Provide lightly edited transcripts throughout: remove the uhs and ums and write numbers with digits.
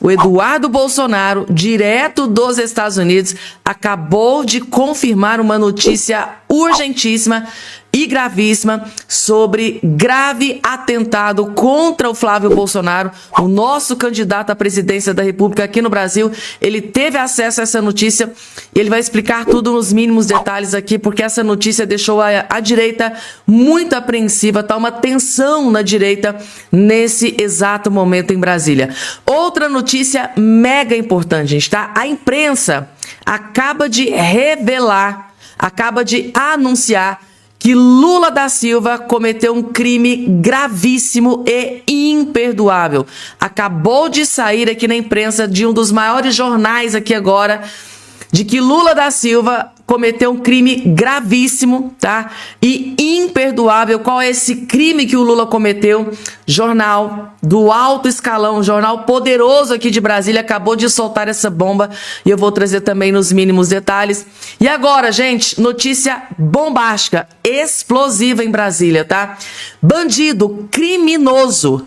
O Eduardo Bolsonaro, direto dos Estados Unidos, acabou de confirmar uma notícia urgentíssima e gravíssima sobre grave atentado contra o Flávio Bolsonaro, o nosso candidato à presidência da República aqui no Brasil. Ele teve acesso a essa notícia e ele vai explicar tudo nos mínimos detalhes aqui, porque essa notícia deixou a direita muito apreensiva, tá uma tensão na direita nesse exato momento em Brasília. Outra notícia mega importante, gente, tá? A imprensa acaba de revelar, acaba de anunciar que Lula da Silva cometeu um crime gravíssimo e imperdoável. Acabou de sair aqui na imprensa de um dos maiores jornais aqui agora, de que Lula da Silva cometeu um crime gravíssimo, tá? E imperdoável. Qual é esse crime que o Lula cometeu? Jornal do alto escalão, jornal poderoso aqui de Brasília, acabou de soltar essa bomba e eu vou trazer também nos mínimos detalhes. E agora, gente, notícia bombástica, explosiva em Brasília, tá? Bandido, criminoso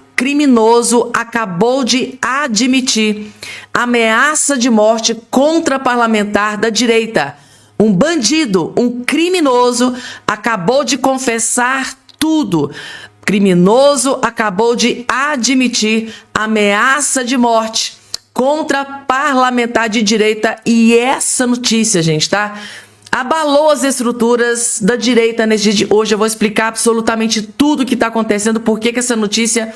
acabou de admitir ameaça de morte contra parlamentar da direita. Um bandido, um criminoso, acabou de confessar tudo. Criminoso acabou de admitir ameaça de morte contra parlamentar de direita. E essa notícia, gente, tá? Abalou as estruturas da direita nesse dia de hoje. Eu vou explicar absolutamente tudo o que está acontecendo, por que essa notícia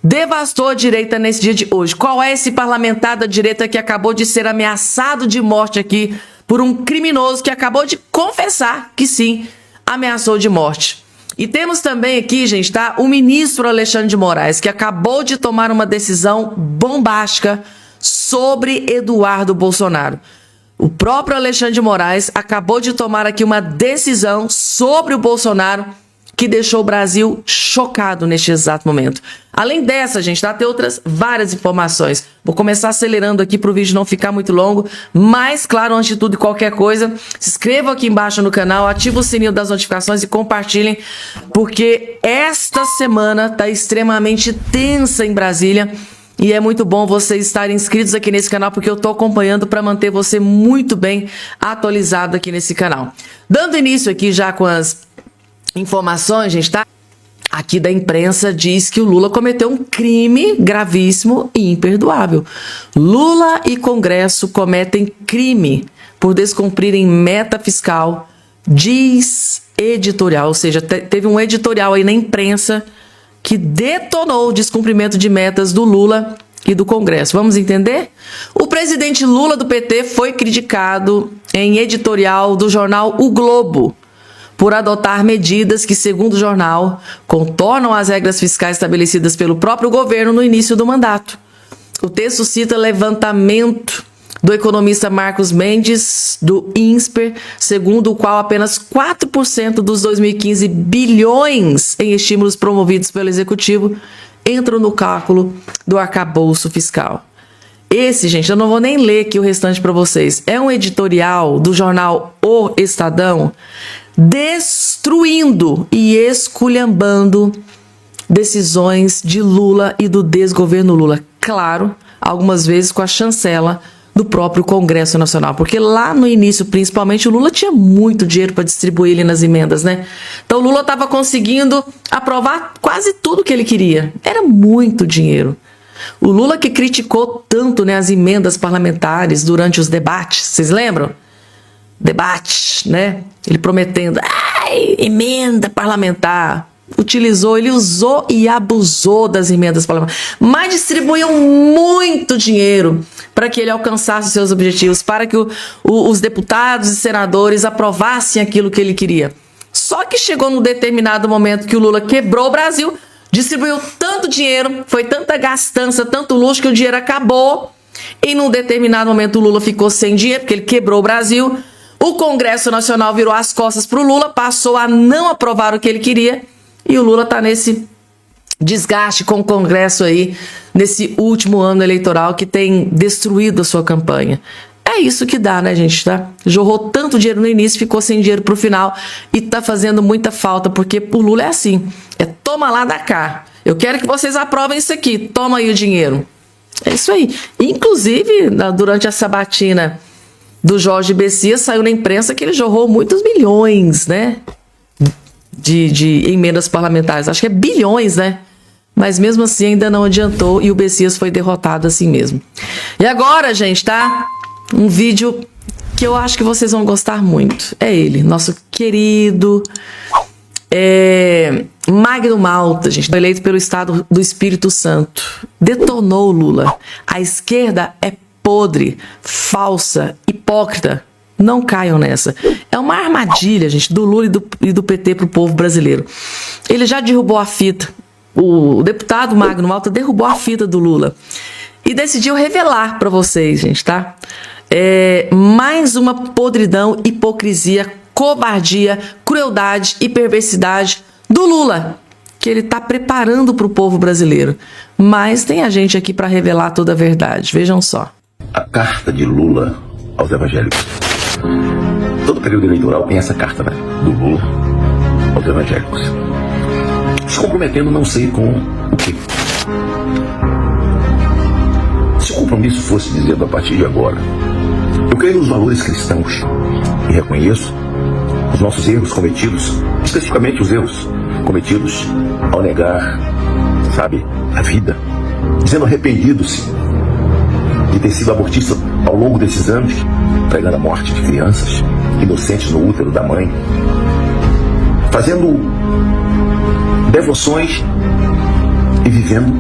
devastou a direita nesse dia de hoje. Qual é esse parlamentar da direita que acabou de ser ameaçado de morte aqui por um criminoso que acabou de confessar que sim, ameaçou de morte? E temos também aqui, gente, tá? O ministro Alexandre de Moraes, que acabou de tomar uma decisão bombástica sobre Eduardo Bolsonaro. O próprio Alexandre de Moraes acabou de tomar aqui uma decisão sobre o Bolsonaro que deixou o Brasil chocado neste exato momento. Além dessa, gente, tá? Tem outras várias informações. Vou começar acelerando aqui para o vídeo não ficar muito longo. Mas, claro, antes de tudo e qualquer coisa, se inscrevam aqui embaixo no canal, ativa o sininho das notificações e compartilhem, porque esta semana tá extremamente tensa em Brasília. E é muito bom vocês estarem inscritos aqui nesse canal, porque eu estou acompanhando para manter você muito bem atualizado aqui nesse canal. Dando início aqui já com as informações, gente, tá? Aqui da imprensa diz que o Lula cometeu um crime gravíssimo e imperdoável. Lula e Congresso cometem crime por descumprirem meta fiscal, diz editorial. Ou seja, teve um editorial aí na imprensa que detonou o descumprimento de metas do Lula e do Congresso. Vamos entender? O presidente Lula do PT foi criticado em editorial do jornal O Globo por adotar medidas que, segundo o jornal, contornam as regras fiscais estabelecidas pelo próprio governo no início do mandato. O texto cita levantamento do economista Marcos Mendes, do INSPER, segundo o qual apenas 4% dos 2015 bilhões em estímulos promovidos pelo Executivo entram no cálculo do arcabouço fiscal. Esse, gente, eu não vou nem ler aqui o restante para vocês. É um editorial do jornal O Estadão destruindo e esculhambando decisões de Lula e do desgoverno Lula. Claro, algumas vezes com a chancela do próprio Congresso Nacional, porque lá no início, principalmente, o Lula tinha muito dinheiro para distribuir ali nas emendas, né? Então o Lula estava conseguindo aprovar quase tudo que ele queria. Era muito dinheiro. O Lula que criticou tanto, né, as emendas parlamentares durante os debates, vocês lembram? Debate, né? Ele prometendo, emenda parlamentar. Ele usou e abusou das emendas parlamentares, mas distribuíam muito dinheiro para que ele alcançasse os seus objetivos, para que os deputados e senadores aprovassem aquilo que ele queria. Só que chegou num determinado momento que o Lula quebrou o Brasil, distribuiu tanto dinheiro, foi tanta gastança, tanto luxo, que o dinheiro acabou, e num determinado momento o Lula ficou sem dinheiro, porque ele quebrou o Brasil. O Congresso Nacional virou as costas para o Lula, passou a não aprovar o que ele queria, e o Lula está nesse desgaste com o Congresso aí, nesse último ano eleitoral que tem destruído a sua campanha. É isso que dá, né, gente? Tá? Jorrou tanto dinheiro no início, ficou sem dinheiro pro final e tá fazendo muita falta, porque o Lula é assim, é toma lá da cá. Eu quero que vocês aprovem isso aqui, toma aí o dinheiro. É isso aí. Inclusive, durante a sabatina do Jorge Bessias, saiu na imprensa que ele jorrou muitos milhões, né? De emendas parlamentares. Acho que é bilhões, né? Mas mesmo assim ainda não adiantou e o Bessias foi derrotado assim mesmo. E agora, gente, tá? Um vídeo que eu acho que vocês vão gostar muito. É ele, nosso querido Magno Malta, gente, eleito pelo Estado do Espírito Santo. Detonou o Lula. A esquerda é podre, falsa, hipócrita. Não caiam nessa. É uma armadilha, gente, do Lula e do PT pro povo brasileiro. Ele já derrubou a fita. O deputado Magno Malta derrubou a fita do Lula. E decidiu revelar para vocês, gente, tá? Mais uma podridão, hipocrisia, covardia, crueldade e perversidade do Lula, que ele tá preparando pro povo brasileiro. Mas tem a gente aqui para revelar toda a verdade. Vejam só. A carta de Lula aos evangélicos. Todo período eleitoral tem essa carta, né? Do Lula aos evangélicos. Se comprometendo não sei com o quê. Se o compromisso fosse dizendo a partir de agora, eu creio nos valores cristãos e reconheço os nossos erros cometidos, especificamente os erros cometidos ao negar, sabe, a vida, dizendo arrependido-se de ter sido abortista ao longo desses anos, pregando a morte de crianças inocentes no útero da mãe, fazendo devoções e vivendo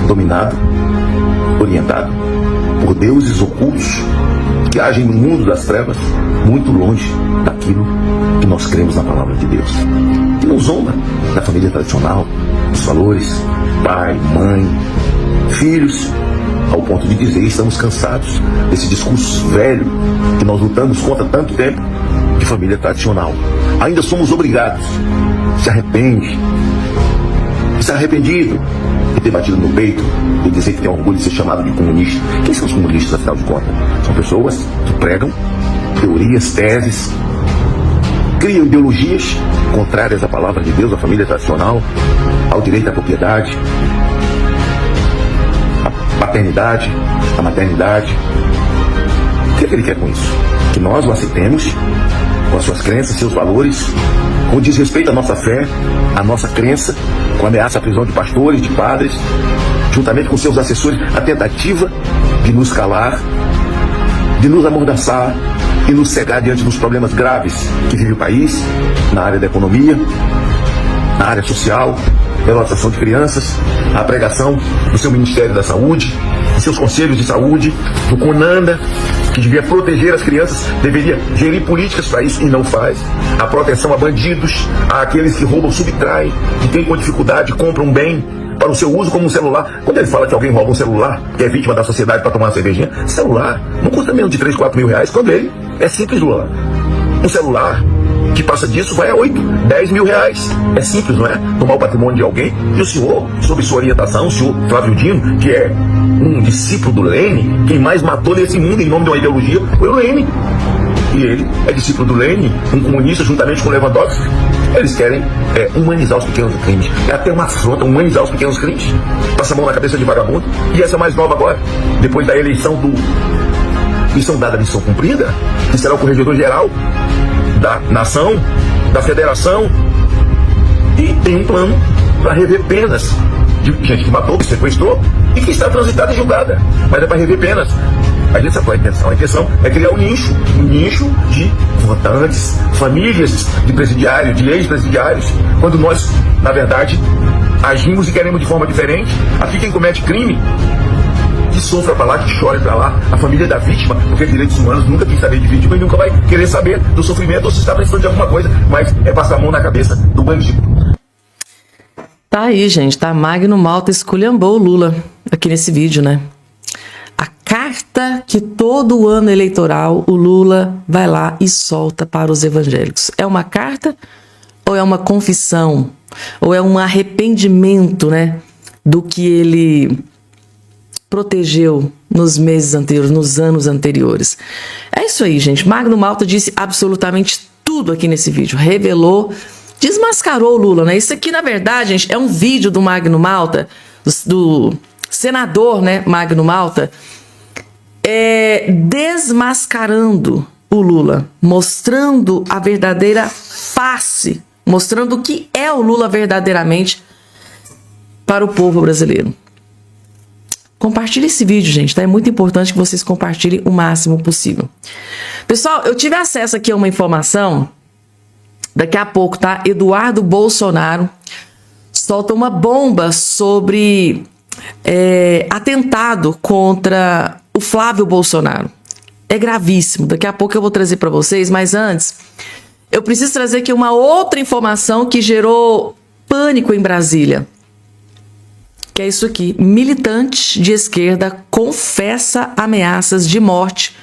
dominado, orientado por deuses ocultos que agem no mundo das trevas, muito longe daquilo que nós cremos na palavra de Deus. Que não zomba da família tradicional, dos valores, pai, mãe, filhos, ao ponto de dizer, estamos cansados desse discurso velho que nós lutamos contra há tanto tempo, de família tradicional. Ainda somos obrigados. Se arrepende. Se arrependido de ter batido no peito e dizer que tem orgulho de ser chamado de comunista. Quem são os comunistas, afinal de contas? São pessoas que pregam teorias, teses, criam ideologias contrárias à palavra de Deus, à família tradicional, ao direito à propriedade, à paternidade, à maternidade. O que é que ele quer com isso? Que nós o aceitemos com as suas crenças, seus valores, com desrespeito à nossa fé, à nossa crença, com ameaça à prisão de pastores, de padres, juntamente com seus assessores, a tentativa de nos calar, de nos amordaçar e nos cegar diante dos problemas graves que vive o país, na área da economia, na área social, pela adoção de crianças, a pregação do seu Ministério da Saúde, de seus conselhos de saúde, do CONANDA, que devia proteger as crianças, deveria gerir políticas para isso e não faz. A proteção a bandidos, a aqueles que roubam, subtraem, que têm com dificuldade, compram um bem para o seu uso como um celular. Quando ele fala que alguém rouba um celular, que é vítima da sociedade para tomar uma cervejinha, celular não custa menos de 3, 4 mil reais, quando ele é simples, Lula. Um celular que passa disso vai a 8, 10 mil reais. É simples, não é? Tomar o patrimônio de alguém. E o senhor, sob sua orientação, o senhor Flávio Dino, que é um discípulo do Lênin, quem mais matou nesse mundo em nome de uma ideologia foi o Lênin. E ele é discípulo do Lênin, um comunista juntamente com Lewandowski. Eles querem humanizar os pequenos crimes. É até uma afronta humanizar os pequenos crimes. Passa a mão na cabeça de vagabundo. E essa mais nova agora, depois da eleição missão dada, missão cumprida, que será o corregedor-geral da nação, da federação, e tem um plano para rever penas de gente que matou, que sequestrou e que está transitada e julgada, mas é para rever penas. A gente sabe qual é a intenção? A intenção é criar um nicho de votantes, famílias de presidiários, de ex-presidiários, quando nós, na verdade, agimos e queremos de forma diferente. Aqui quem comete crime, que sofra para lá, que chore para lá, a família da vítima, porque direitos humanos nunca quis saber de vítima e nunca vai querer saber do sofrimento ou se está precisando de alguma coisa, mas é passar a mão na cabeça do bandido. Tá aí, gente, tá? Magno Malta esculhambou o Lula aqui nesse vídeo, né? A carta que todo ano eleitoral o Lula vai lá e solta para os evangélicos. É uma carta ou é uma confissão? Ou é um arrependimento, né? Do que ele protegeu nos meses anteriores, nos anos anteriores. É isso aí, gente. Magno Malta disse absolutamente tudo aqui nesse vídeo. Revelou, desmascarou o Lula, né? Isso aqui, na verdade, gente, é um vídeo do Magno Malta, do senador, né, Magno Malta, desmascarando o Lula, mostrando a verdadeira face, mostrando o que é o Lula verdadeiramente para o povo brasileiro. Compartilhe esse vídeo, gente, tá? É muito importante que vocês compartilhem o máximo possível. Pessoal, eu tive acesso aqui a uma informação, daqui a pouco, tá? Eduardo Bolsonaro solta uma bomba sobre atentado contra o Flávio Bolsonaro. É gravíssimo, daqui a pouco eu vou trazer para vocês, mas antes, eu preciso trazer aqui uma outra informação que gerou pânico em Brasília. Que é isso aqui, militante de esquerda confessa ameaças de morte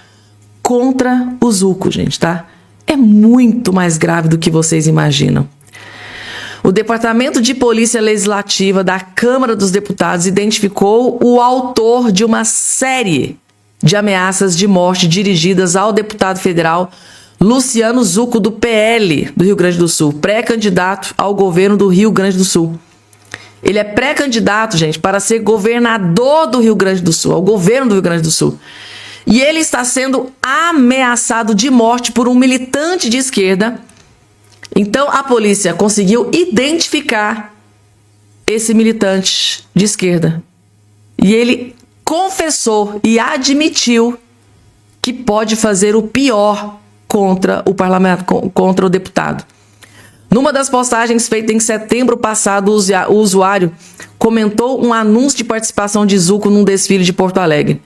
contra o Zuco, gente, tá? É muito mais grave do que vocês imaginam. O Departamento de Polícia Legislativa da Câmara dos Deputados identificou o autor de uma série de ameaças de morte dirigidas ao deputado federal Luciano Zuco, do PL do Rio Grande do Sul, pré-candidato ao governo do Rio Grande do Sul. Ele é pré-candidato, gente, para ser governador do Rio Grande do Sul, ao governo do Rio Grande do Sul. E ele está sendo ameaçado de morte por um militante de esquerda. Então, a polícia conseguiu identificar esse militante de esquerda. E ele confessou e admitiu que pode fazer o pior contra o parlamento, contra o deputado. Numa das postagens feitas em setembro passado, o usuário comentou um anúncio de participação de Zuco num desfile de Porto Alegre.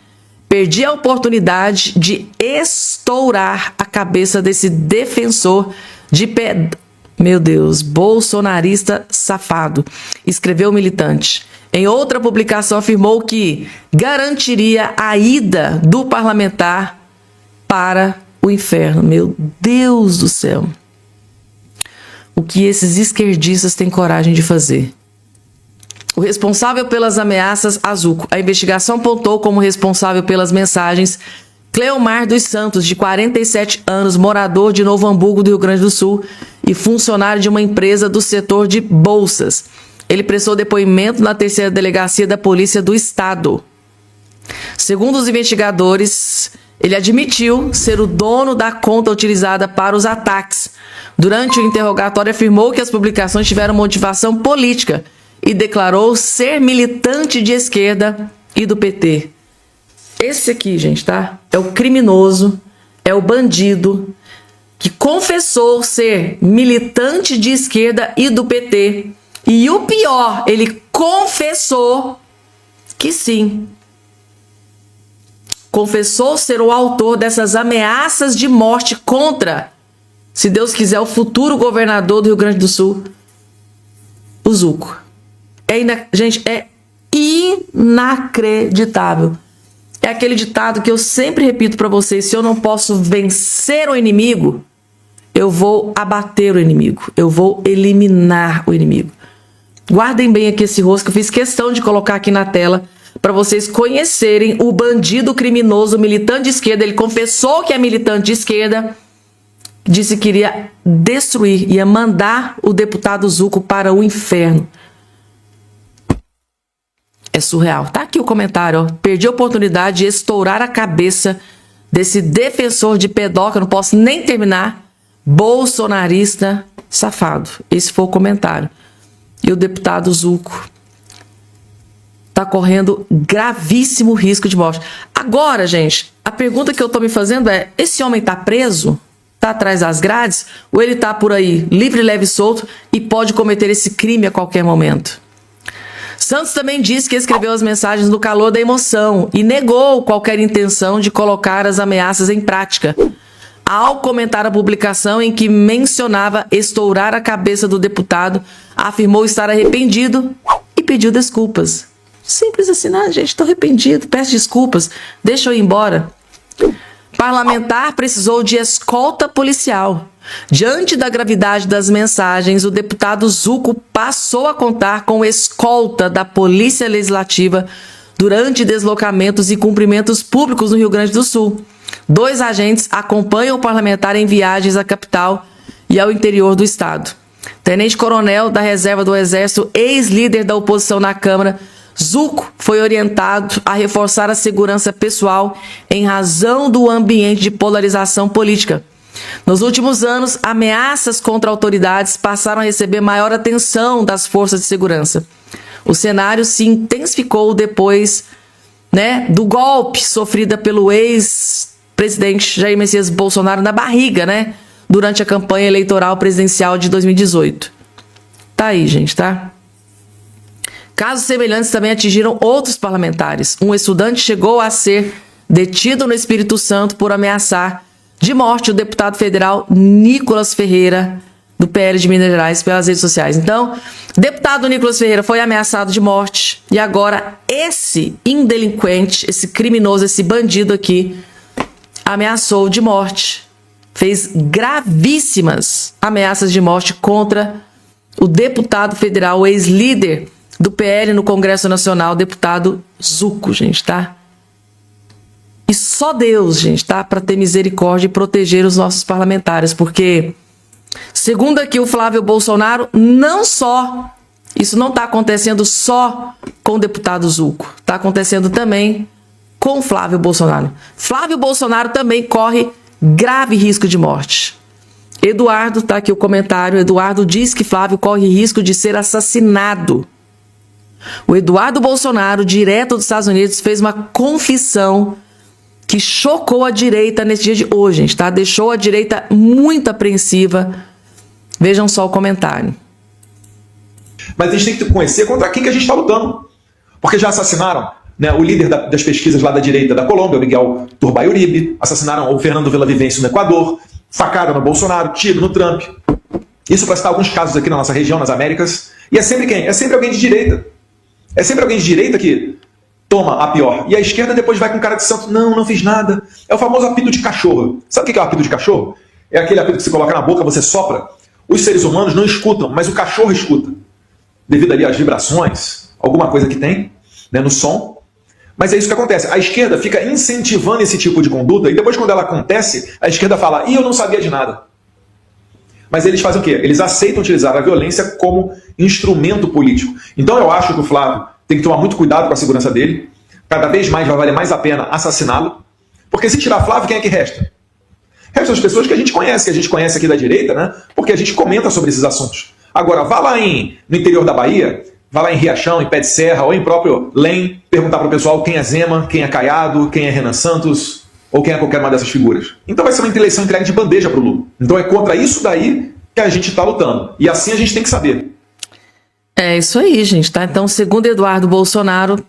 Perdi a oportunidade de estourar a cabeça desse defensor de meu Deus, bolsonarista safado, escreveu o militante. Em outra publicação afirmou que garantiria a ida do parlamentar para o inferno. Meu Deus do céu. O que esses esquerdistas têm coragem de fazer. O responsável pelas ameaças a Zuco. A investigação apontou como responsável pelas mensagens Cleomar dos Santos, de 47 anos, morador de Novo Hamburgo, do Rio Grande do Sul, e funcionário de uma empresa do setor de bolsas. Ele prestou depoimento na 3ª Delegacia da Polícia do Estado. Segundo os investigadores, ele admitiu ser o dono da conta utilizada para os ataques. Durante o interrogatório, afirmou que as publicações tiveram motivação política e declarou ser militante de esquerda e do PT. Esse aqui, gente, tá? É o criminoso, é o bandido que confessou ser militante de esquerda e do PT. E o pior, ele confessou que sim. Confessou ser o autor dessas ameaças de morte contra, se Deus quiser, o futuro governador do Rio Grande do Sul, o Zuco. Gente, é inacreditável. É aquele ditado que eu sempre repito para vocês: se eu não posso vencer o inimigo, eu vou abater o inimigo, eu vou eliminar o inimigo. Guardem bem aqui esse rosto, que eu fiz questão de colocar aqui na tela para vocês conhecerem o bandido criminoso, militante de esquerda. Ele confessou que é militante de esquerda, disse que iria destruir, ia mandar o deputado Zuco para o inferno. É surreal. Tá aqui o comentário, ó. Perdi a oportunidade de estourar a cabeça desse defensor de pedoca, não posso nem terminar, bolsonarista safado. Esse foi o comentário. E o deputado Zuco tá correndo gravíssimo risco de morte. Agora, gente, a pergunta que eu tô me fazendo é: esse homem tá preso? Tá atrás das grades? Ou ele tá por aí livre, leve e solto e pode cometer esse crime a qualquer momento? Santos também disse que escreveu as mensagens no calor da emoção e negou qualquer intenção de colocar as ameaças em prática, ao comentar a publicação em que mencionava estourar a cabeça do deputado, afirmou estar arrependido e pediu desculpas. Simples assim, né, gente? Estou arrependido, peço desculpas, deixa eu ir embora. Parlamentar precisou de escolta policial. Diante da gravidade das mensagens, o deputado Zuco passou a contar com escolta da Polícia Legislativa durante deslocamentos e cumprimentos públicos no Rio Grande do Sul. 2 agentes acompanham o parlamentar em viagens à capital e ao interior do estado. Tenente-coronel da reserva do Exército, ex-líder da oposição na Câmara, Zucco foi orientado a reforçar a segurança pessoal em razão do ambiente de polarização política. Nos últimos anos, ameaças contra autoridades passaram a receber maior atenção das forças de segurança. O cenário se intensificou depois, do golpe sofrido pelo ex-presidente Jair Messias Bolsonaro na barriga, durante a campanha eleitoral presidencial de 2018. Tá aí, gente, tá? Casos semelhantes também atingiram outros parlamentares. Um estudante chegou a ser detido no Espírito Santo por ameaçar de morte o deputado federal Nicolas Ferreira, do PL de Minas Gerais, pelas redes sociais. Então, deputado Nicolas Ferreira foi ameaçado de morte e agora esse indelinquente, esse criminoso, esse bandido aqui, ameaçou de morte. Fez gravíssimas ameaças de morte contra o deputado federal, o ex-líder do PL no Congresso Nacional, deputado Zucco, gente, tá? E só Deus, gente, tá? Para ter misericórdia e proteger os nossos parlamentares, porque, segundo aqui o Flávio Bolsonaro, isso não está acontecendo só com o deputado Zucco, está acontecendo também com o Flávio Bolsonaro. Flávio Bolsonaro também corre grave risco de morte. Eduardo, tá aqui o comentário, Eduardo diz que Flávio corre risco de ser assassinado. O Eduardo Bolsonaro, direto dos Estados Unidos, fez uma confissão que chocou a direita nesse dia de hoje, gente, tá? Deixou a direita muito apreensiva. Vejam só o comentário. Mas a gente tem que conhecer contra quem que a gente está lutando. Porque já assassinaram o líder das pesquisas lá da direita da Colômbia, o Miguel Turbay Uribe, assassinaram o Fernando Villavicencio no Equador, facada no Bolsonaro, tiro no Trump. Isso para citar alguns casos aqui na nossa região, nas Américas. E é sempre quem? É sempre alguém de direita. É sempre alguém de direita que toma a pior. E a esquerda depois vai com cara de santo. Não fiz nada. É o famoso apito de cachorro. Sabe o que é o apito de cachorro? É aquele apito que você coloca na boca, você sopra. Os seres humanos não escutam, mas o cachorro escuta. Devido ali às vibrações, alguma coisa que tem, no som. Mas é isso que acontece. A esquerda fica incentivando esse tipo de conduta e depois quando ela acontece, a esquerda fala, eu não sabia de nada. Mas eles fazem o quê? Eles aceitam utilizar a violência como instrumento político. Então eu acho que o Flávio tem que tomar muito cuidado com a segurança dele. Cada vez mais vai valer mais a pena assassiná-lo. Porque se tirar Flávio, quem é que resta? Restam as pessoas que a gente conhece aqui da direita, porque a gente comenta sobre esses assuntos. Agora, vá lá no interior da Bahia, vá lá em Riachão, em Pé de Serra, ou em próprio Lem, perguntar para o pessoal quem é Zema, quem é Caiado, quem é Renan Santos, ou quem é qualquer uma dessas figuras. Então vai ser uma eleição entregue de bandeja para o Lula. Então é contra isso daí que a gente está lutando. E assim a gente tem que saber. É isso aí, gente, tá? Então, segundo Eduardo Bolsonaro,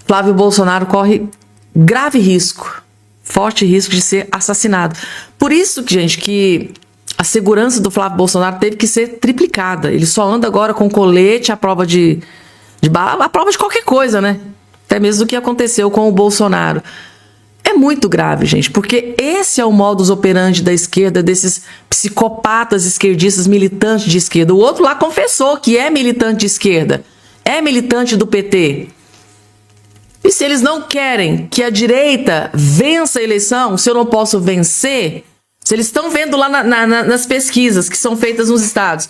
Flávio Bolsonaro corre grave risco, forte risco de ser assassinado. Por isso, gente, que a segurança do Flávio Bolsonaro teve que ser triplicada. Ele só anda agora com colete à prova de bala, à prova de qualquer coisa, Até mesmo do que aconteceu com o Bolsonaro. É muito grave, gente, porque esse é o modus operandi da esquerda, desses psicopatas esquerdistas, militantes de esquerda. O outro lá confessou que é militante de esquerda, é militante do PT. E se eles não querem que a direita vença a eleição, se eu não posso vencer, se eles estão vendo lá nas pesquisas que são feitas nos estados,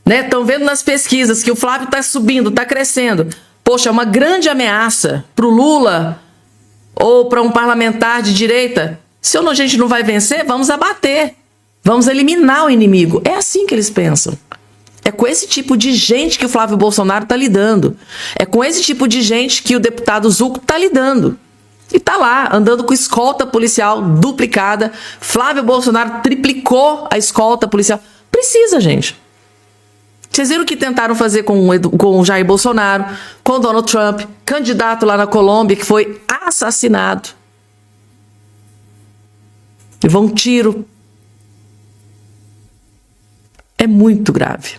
estão vendo nas pesquisas que o Flávio está subindo, está crescendo. Poxa, é uma grande ameaça para o Lula ou para um parlamentar de direita. Se a gente não vai vencer, vamos abater. Vamos eliminar o inimigo. É assim que eles pensam. É com esse tipo de gente que o Flávio Bolsonaro está lidando. É com esse tipo de gente que o deputado Zucco está lidando. E está lá, andando com escolta policial duplicada. Flávio Bolsonaro triplicou a escolta policial. Precisa, gente. Vocês viram o que tentaram fazer com o Jair Bolsonaro, com Donald Trump, candidato lá na Colômbia, que foi assassinado. Levou um tiro. É muito grave.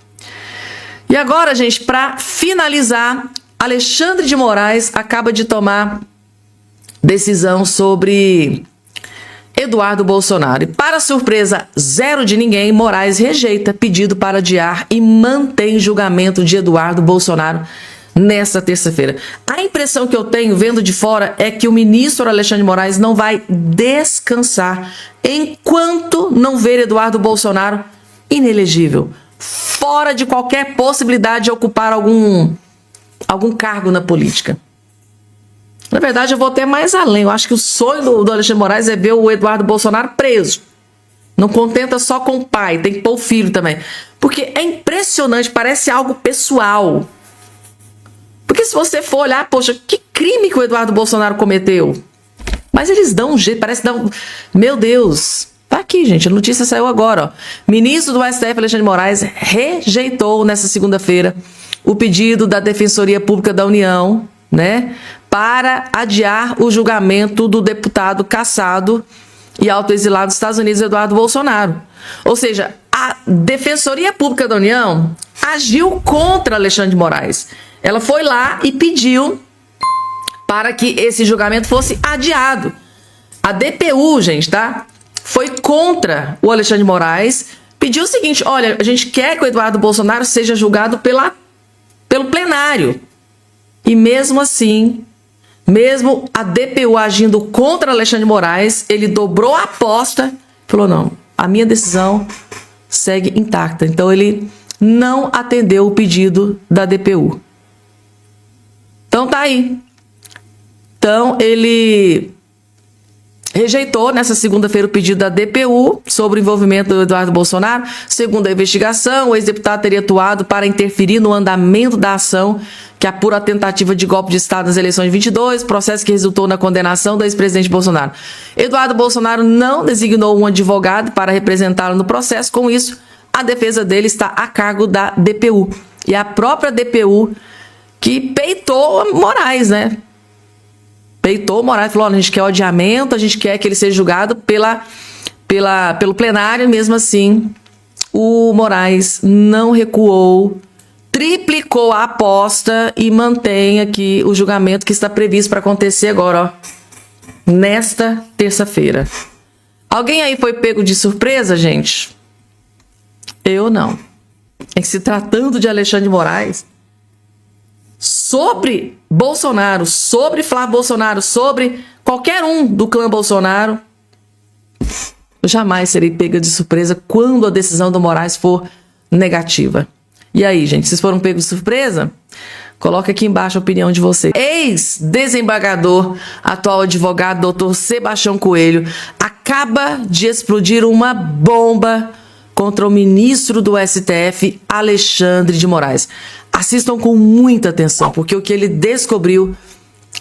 E agora, gente, para finalizar, Alexandre de Moraes acaba de tomar decisão sobre Eduardo Bolsonaro. E para surpresa zero de ninguém, Moraes rejeita pedido para adiar e mantém julgamento de Eduardo Bolsonaro nesta terça-feira. A impressão que eu tenho, vendo de fora, é que o ministro Alexandre de Moraes não vai descansar enquanto não ver Eduardo Bolsonaro inelegível, fora de qualquer possibilidade de ocupar algum cargo na política. Na verdade, eu vou até mais além. Eu acho que o sonho do Alexandre de Moraes é ver o Eduardo Bolsonaro preso. Não contenta só com o pai, tem que pôr o filho também. Porque é impressionante, parece algo pessoal. Porque se você for olhar, poxa, que crime que o Eduardo Bolsonaro cometeu? Mas eles dão um jeito, parece dar um... Meu Deus, tá aqui, gente, a notícia saiu agora, ó. Ministro do STF, Alexandre de Moraes, rejeitou nessa segunda-feira o pedido da Defensoria Pública da União, né, para adiar o julgamento do deputado cassado e autoexilado dos Estados Unidos, Eduardo Bolsonaro. Ou seja, a Defensoria Pública da União agiu contra Alexandre de Moraes. Ela foi lá e pediu para que esse julgamento fosse adiado. A DPU, gente, tá? Foi contra o Alexandre de Moraes, pediu o seguinte, olha, a gente quer que o Eduardo Bolsonaro seja julgado pelo plenário. E mesmo assim, mesmo a DPU agindo contra Alexandre de Moraes, ele dobrou a aposta, falou, não, a minha decisão segue intacta. Então ele não atendeu o pedido da DPU. Então tá aí. Então ele rejeitou nessa segunda-feira o pedido da DPU sobre o envolvimento do Eduardo Bolsonaro. Segundo a investigação, o ex-deputado teria atuado para interferir no andamento da ação que apura a tentativa de golpe de Estado nas eleições de 22, processo que resultou na condenação do ex-presidente Bolsonaro. Eduardo Bolsonaro não designou um advogado para representá-lo no processo. Com isso, a defesa dele está a cargo da DPU. E a própria DPU que peitou Moraes, né? Peitou Moraes, falou, a gente quer o adiamento, a gente quer que ele seja julgado pelo plenário. Mesmo assim, o Moraes não recuou, triplicou a aposta e mantém aqui o julgamento que está previsto para acontecer agora, ó, nesta terça-feira. Alguém aí foi pego de surpresa, gente? Eu não. É que se tratando de Alexandre de Moraes, sobre Bolsonaro, sobre Flávio Bolsonaro, sobre qualquer um do clã Bolsonaro, eu jamais serei pega de surpresa quando a decisão do Moraes for negativa. E aí, gente, vocês foram pegos de surpresa? Coloca aqui embaixo a opinião de vocês. Ex-desembargador, atual advogado, doutor Sebastião Coelho, acaba de explodir uma bomba contra o ministro do STF, Alexandre de Moraes. Assistam com muita atenção, porque o que ele descobriu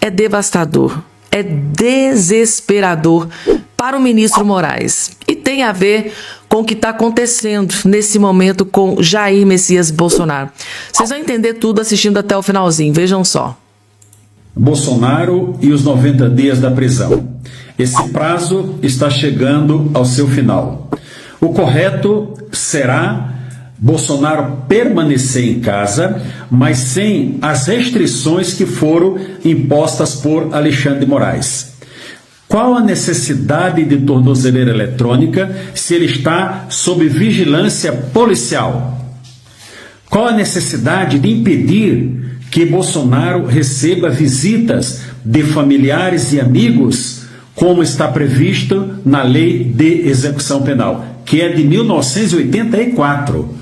é devastador, é desesperador para o ministro Moraes. E tem a ver com o que está acontecendo nesse momento com Jair Messias Bolsonaro. Vocês vão entender tudo assistindo até o finalzinho, vejam só. Bolsonaro e os 90 dias da prisão. Esse prazo está chegando ao seu final. O correto será Bolsonaro permanecer em casa, mas sem as restrições que foram impostas por Alexandre de Moraes. Qual a necessidade de tornozeleira eletrônica se ele está sob vigilância policial? Qual a necessidade de impedir que Bolsonaro receba visitas de familiares e amigos, como está previsto na Lei de Execução Penal, que é de 1984.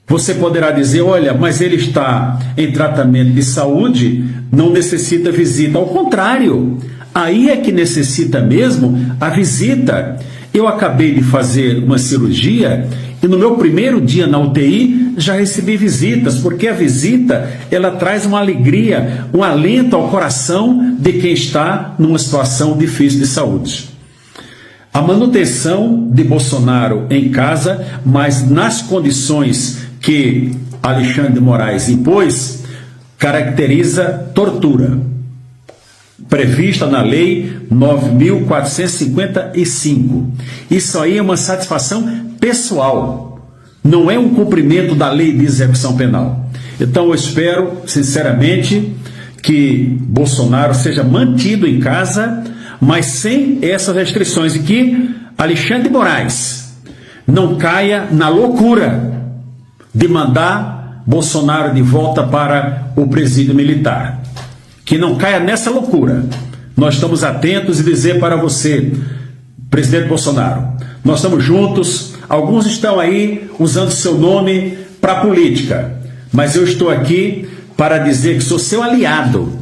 Você poderá dizer, olha, mas ele está em tratamento de saúde, não necessita visita. Ao contrário, aí é que necessita mesmo a visita. Eu acabei de fazer uma cirurgia e no meu primeiro dia na UTI já recebi visitas, porque a visita, ela traz uma alegria, um alento ao coração de quem está numa situação difícil de saúde. A manutenção de Bolsonaro em casa, mas nas condições que Alexandre de Moraes impôs, caracteriza tortura, prevista na Lei 9.455. Isso aí é uma satisfação pessoal, não é um cumprimento da Lei de Execução Penal. Então eu espero, sinceramente, que Bolsonaro seja mantido em casa, mas sem essas restrições, e que Alexandre de Moraes não caia na loucura de mandar Bolsonaro de volta para o presídio militar. Que não caia nessa loucura. Nós estamos atentos e dizer para você, presidente Bolsonaro, nós estamos juntos. Alguns estão aí usando seu nome para política, mas eu estou aqui para dizer que sou seu aliado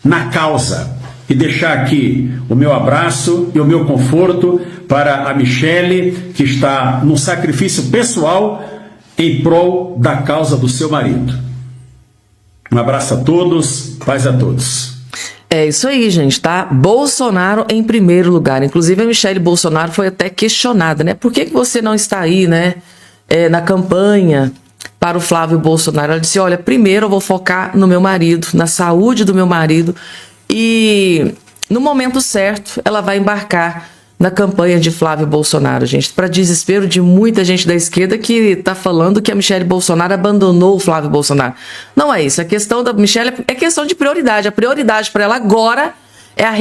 na causa e deixar aqui o meu abraço e o meu conforto para a Michele, que está num sacrifício pessoal em prol da causa do seu marido. Um abraço a todos, paz a todos. É isso aí, gente, tá? Bolsonaro em primeiro lugar. Inclusive, a Michele Bolsonaro foi até questionada, né? Por que você não está aí, né, na campanha para o Flávio Bolsonaro? Ela disse, olha, primeiro eu vou focar no meu marido, na saúde do meu marido, e no momento certo ela vai embarcar na campanha de Flávio Bolsonaro, gente, para desespero de muita gente da esquerda que está falando que a Michele Bolsonaro abandonou o Flávio Bolsonaro. Não é isso, a questão da Michele é questão de prioridade. A prioridade para ela agora é a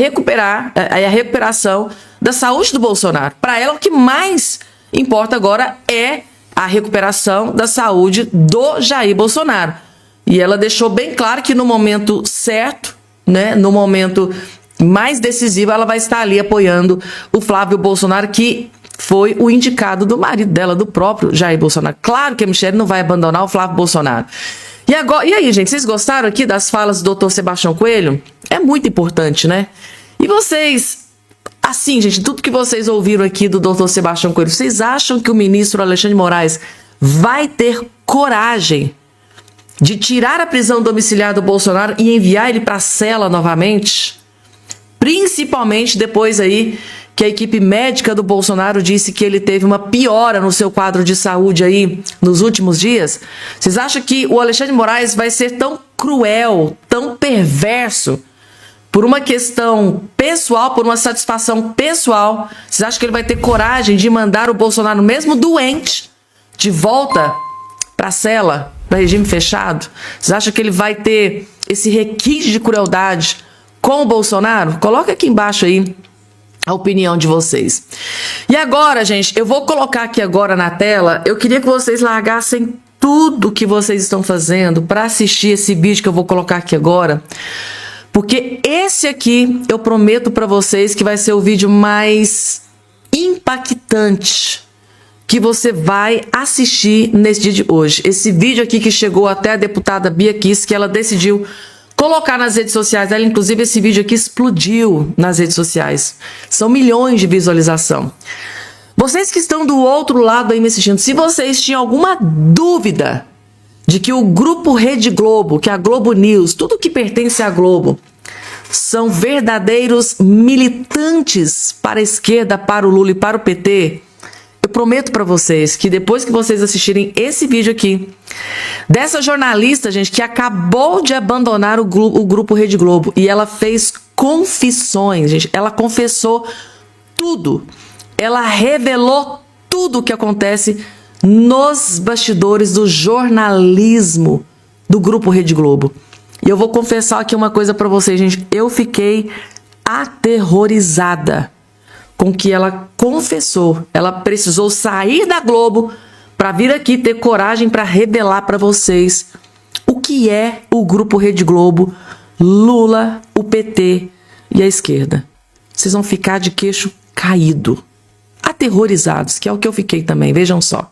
recuperação da saúde do Bolsonaro. Para ela, o que mais importa agora é a recuperação da saúde do Jair Bolsonaro. E ela deixou bem claro que no momento certo, né, no momento mais decisivo, ela vai estar ali apoiando o Flávio Bolsonaro, que foi o indicado do marido dela, do próprio Jair Bolsonaro. Claro que a Michele não vai abandonar o Flávio Bolsonaro. E aí, gente, vocês gostaram aqui das falas do Dr. Sebastião Coelho? É muito importante, né? E vocês, assim, gente, tudo que vocês ouviram aqui do Dr. Sebastião Coelho, vocês acham que o ministro Alexandre de Moraes vai ter coragem de tirar a prisão domiciliar do Bolsonaro e enviar ele para a cela novamente? Principalmente depois aí que a equipe médica do Bolsonaro disse que ele teve uma piora no seu quadro de saúde aí nos últimos dias. Vocês acham que o Alexandre de Moraes vai ser tão cruel, tão perverso, por uma questão pessoal, por uma satisfação pessoal? Vocês acham que ele vai ter coragem de mandar o Bolsonaro, mesmo doente, de volta para a cela, para regime fechado? Vocês acham que ele vai ter esse requinte de crueldade com o Bolsonaro? Coloca aqui embaixo aí a opinião de vocês. E agora, gente, eu vou colocar aqui agora na tela, eu queria que vocês largassem tudo que vocês estão fazendo para assistir esse vídeo que eu vou colocar aqui agora, porque esse aqui eu prometo para vocês que vai ser o vídeo mais impactante que você vai assistir nesse dia de hoje. Esse vídeo aqui que chegou até a deputada Bia Kicis, que ela decidiu colocar nas redes sociais dela. Inclusive, esse vídeo aqui explodiu nas redes sociais. São milhões de visualização. Vocês que estão do outro lado aí me assistindo, se vocês tinham alguma dúvida de que o grupo Rede Globo, que é a Globo News, tudo que pertence à Globo, são verdadeiros militantes para a esquerda, para o Lula e para o PT, eu prometo para vocês que depois que vocês assistirem esse vídeo aqui, dessa jornalista, gente, que acabou de abandonar o grupo Rede Globo, e ela fez confissões, gente, ela confessou tudo, ela revelou tudo o que acontece nos bastidores do jornalismo do grupo Rede Globo. E eu vou confessar aqui uma coisa para vocês, gente, eu fiquei aterrorizada com o que ela confessou. Ela precisou sair da Globo para vir aqui ter coragem para revelar para vocês o que é o grupo Rede Globo, Lula, o PT e a esquerda. Vocês vão ficar de queixo caído, aterrorizados, que é o que eu fiquei também, vejam só.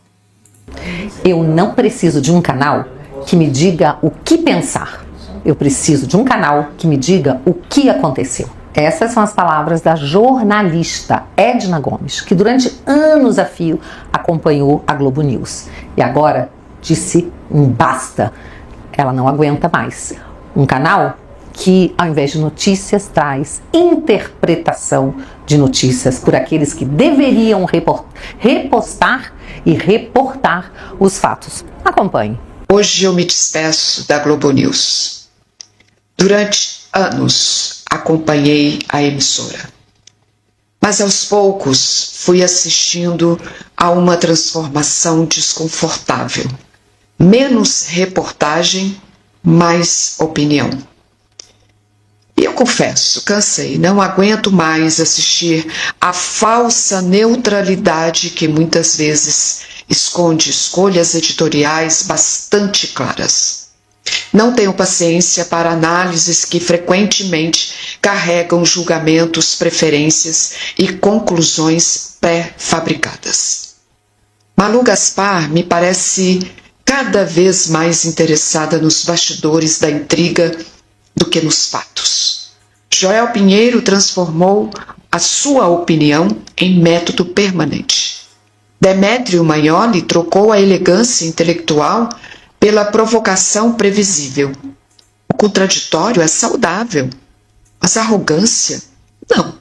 Eu não preciso de um canal que me diga o que pensar. Eu preciso de um canal que me diga o que aconteceu. Essas são as palavras da jornalista Edna Gomes, que durante anos a fio acompanhou a Globo News. E agora disse um basta. Ela não aguenta mais. Um canal que, ao invés de notícias, traz interpretação de notícias por aqueles que deveriam repostar e reportar os fatos. Acompanhe. Hoje eu me despeço da Globo News. Durante anos acompanhei a emissora, mas aos poucos fui assistindo a uma transformação desconfortável. Menos reportagem, mais opinião. E eu confesso, cansei, não aguento mais assistir a falsa neutralidade que muitas vezes esconde escolhas editoriais bastante claras. Não tenho paciência para análises que frequentemente carregam julgamentos, preferências e conclusões pré-fabricadas. Malu Gaspar me parece cada vez mais interessada nos bastidores da intriga do que nos fatos. Joel Pinheiro transformou a sua opinião em método permanente. Demétrio Magnoli trocou a elegância intelectual pela provocação previsível. O contraditório é saudável, mas a arrogância, não.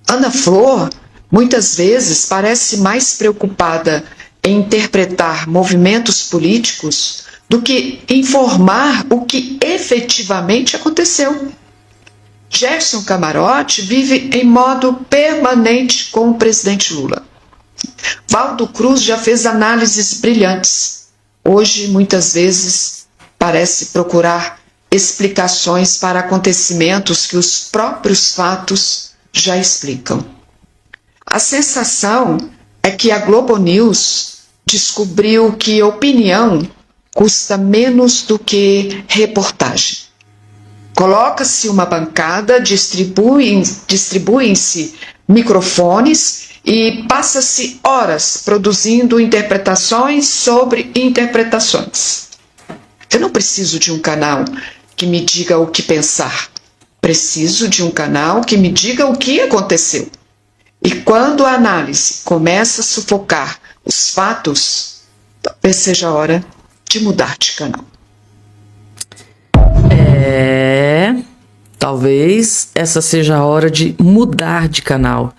Ana Flor, muitas vezes, parece mais preocupada em interpretar movimentos políticos do que informar o que efetivamente aconteceu. Gerson Camarote vive em modo permanente com o presidente Lula. Valdo Cruz já fez análises brilhantes. Hoje, muitas vezes, parece procurar explicações para acontecimentos que os próprios fatos já explicam. A sensação é que a Globo News descobriu que opinião custa menos do que reportagem. Coloca-se uma bancada, distribuem-se microfones e passa-se horas produzindo interpretações sobre interpretações. Eu não preciso de um canal que me diga o que pensar. Preciso de um canal que me diga o que aconteceu. E quando a análise começa a sufocar os fatos, talvez seja a hora de mudar de canal. Talvez essa seja a hora de mudar de canal.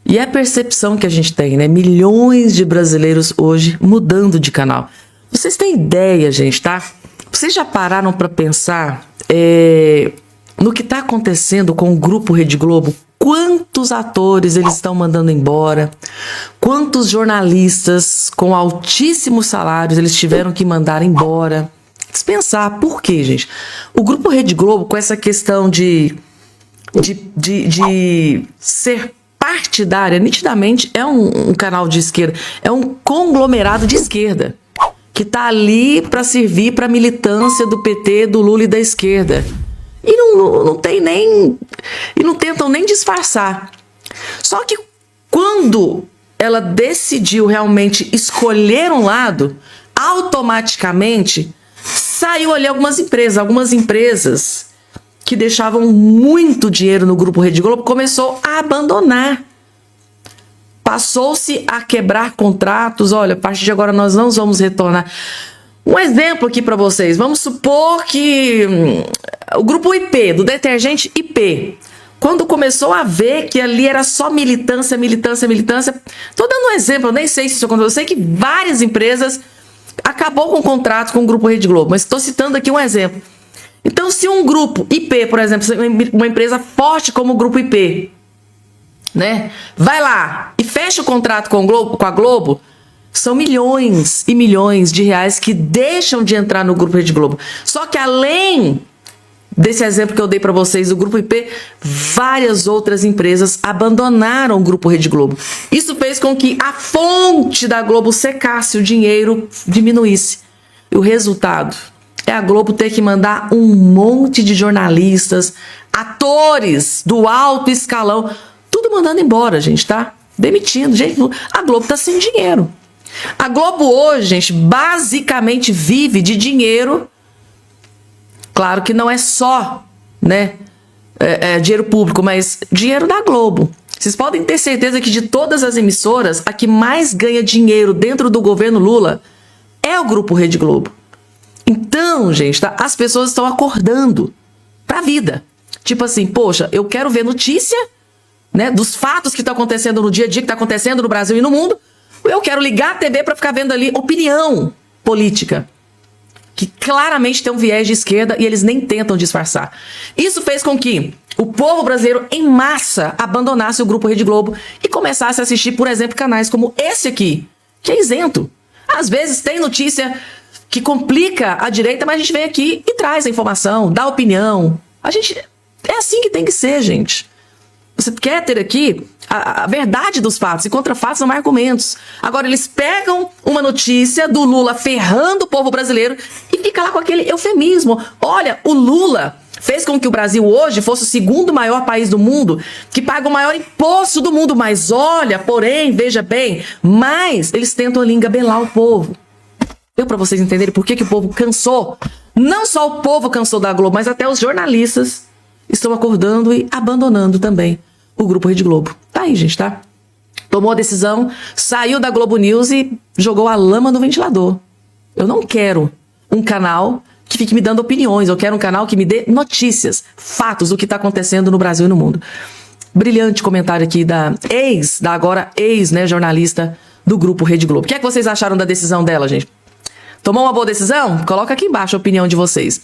E é a percepção que a gente tem, né? Milhões de brasileiros hoje mudando de canal. Vocês têm ideia, gente, tá? Vocês já pararam para pensar no que está acontecendo com o Grupo Rede Globo? Quantos atores eles estão mandando embora? Quantos jornalistas com altíssimos salários eles tiveram que mandar embora? Dispensar. Por quê, gente? O Grupo Rede Globo, com essa questão de ser partidária, nitidamente é um canal de esquerda, é um conglomerado de esquerda, que está ali para servir para a militância do PT, do Lula e da esquerda. E não tentam nem disfarçar. Só que quando ela decidiu realmente escolher um lado, automaticamente saiu ali algumas empresas que deixavam muito dinheiro no Grupo Rede Globo, começou a abandonar. Passou-se a quebrar contratos. Olha, a partir de agora nós não vamos retornar. Um exemplo aqui para vocês. Vamos supor que o grupo IP, do detergente IP, quando começou a ver que ali era só militância. Tô dando um exemplo, eu nem sei se isso aconteceu. Eu sei que várias empresas acabou com o contrato com o Grupo Rede Globo, mas estou citando aqui um exemplo. Então, se um grupo IP, por exemplo, uma empresa forte como o Grupo IP, né, vai lá e fecha o contrato com a Globo, são milhões e milhões de reais que deixam de entrar no Grupo Rede Globo. Só que além desse exemplo que eu dei para vocês do Grupo IP, várias outras empresas abandonaram o Grupo Rede Globo. Isso fez com que a fonte da Globo secasse, o dinheiro diminuísse. E o resultado é a Globo ter que mandar um monte de jornalistas, atores do alto escalão, tudo mandando embora, gente, tá? Demitindo. Gente, a Globo tá sem dinheiro. A Globo hoje, gente, basicamente vive de dinheiro. Claro que não é só, né, dinheiro público, mas dinheiro da Globo. Vocês podem ter certeza que de todas as emissoras, a que mais ganha dinheiro dentro do governo Lula é o Grupo Rede Globo. Então, gente, tá, as pessoas estão acordando pra vida. Tipo assim, poxa, eu quero ver notícia, né, dos fatos que estão acontecendo no dia a dia, que está acontecendo no Brasil e no mundo. Eu quero ligar a TV para ficar vendo ali opinião política, que claramente tem um viés de esquerda e eles nem tentam disfarçar. Isso fez com que o povo brasileiro, em massa, abandonasse o Grupo Rede Globo e começasse a assistir, por exemplo, canais como esse aqui, que é isento. Às vezes tem notícia que complica a direita, mas a gente vem aqui e traz a informação, dá opinião. É assim que tem que ser, gente. Você quer ter aqui a verdade dos fatos, e contra fatos são argumentos. Agora, eles pegam uma notícia do Lula ferrando o povo brasileiro e fica lá com aquele eufemismo. Olha, o Lula fez com que o Brasil hoje fosse o segundo maior país do mundo, que paga o maior imposto do mundo. Mas olha, porém, veja bem, mas eles tentam ali engabelar o povo. Deu para vocês entenderem por que o povo cansou? Não só o povo cansou da Globo, mas até os jornalistas estão acordando e abandonando também o Grupo Rede Globo. Tá aí, gente, tá? Tomou a decisão, saiu da Globo News e jogou a lama no ventilador. Eu não quero um canal que fique me dando opiniões. Eu quero um canal que me dê notícias, fatos do que está acontecendo no Brasil e no mundo. Brilhante comentário aqui da agora ex, né, jornalista do Grupo Rede Globo. O que é que vocês acharam da decisão dela, gente? Tomou uma boa decisão? Coloca aqui embaixo a opinião de vocês.